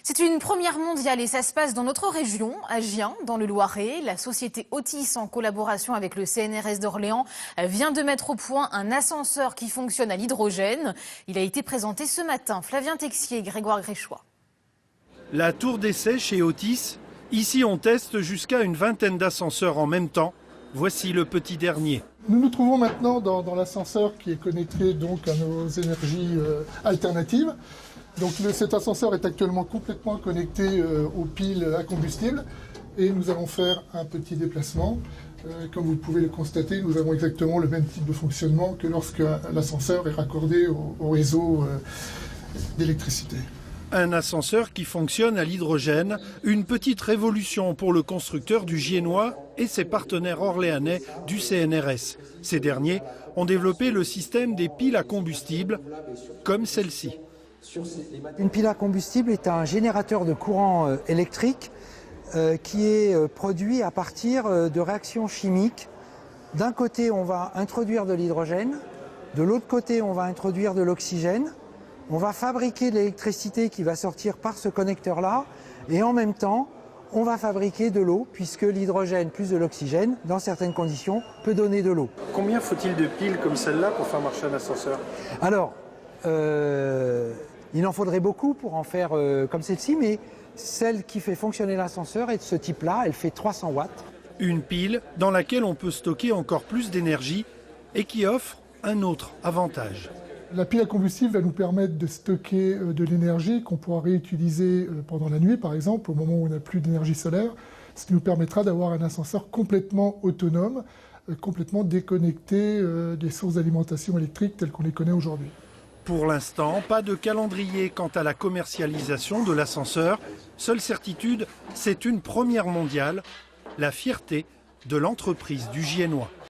C'est une première mondiale et ça se passe dans notre région, à Gien, dans le Loiret. La société Otis, en collaboration avec le CNRS d'Orléans, vient de mettre au point un ascenseur qui fonctionne à l'hydrogène. Il a été présenté ce matin. Flavien Texier et Grégoire Gréchois. La tour d'essai chez Otis. Ici, on teste jusqu'à une vingtaine d'ascenseurs en même temps. Voici le petit dernier. Nous nous trouvons maintenant dans l'ascenseur qui est connecté donc à nos énergies alternatives. Donc cet ascenseur est actuellement complètement connecté aux piles à combustible et nous allons faire un petit déplacement. Comme vous pouvez le constater, nous avons exactement le même type de fonctionnement que lorsque l'ascenseur est raccordé au réseau d'électricité. Un ascenseur qui fonctionne à l'hydrogène, une petite révolution pour le constructeur du Giennois et ses partenaires orléanais du CNRS. Ces derniers ont développé le système des piles à combustible, comme celle-ci. Une pile à combustible est un générateur de courant électrique qui est produit à partir de réactions chimiques. D'un côté, on va introduire de l'hydrogène, de l'autre côté, on va introduire de l'oxygène. On va fabriquer de l'électricité qui va sortir par ce connecteur-là et en même temps, on va fabriquer de l'eau puisque l'hydrogène plus de l'oxygène, dans certaines conditions, peut donner de l'eau. Combien faut-il de piles comme celle-là pour faire marcher un ascenseur? Alors, il en faudrait beaucoup pour en faire comme celle-ci, mais celle qui fait fonctionner l'ascenseur est de ce type-là, elle fait 300 watts. Une pile dans laquelle on peut stocker encore plus d'énergie et qui offre un autre avantage. La pile à combustible va nous permettre de stocker de l'énergie qu'on pourra réutiliser pendant la nuit, par exemple, au moment où on n'a plus d'énergie solaire, ce qui nous permettra d'avoir un ascenseur complètement autonome, complètement déconnecté des sources d'alimentation électrique telles qu'on les connaît aujourd'hui. Pour l'instant, pas de calendrier quant à la commercialisation de l'ascenseur. Seule certitude, c'est une première mondiale, la fierté de l'entreprise du Giennois.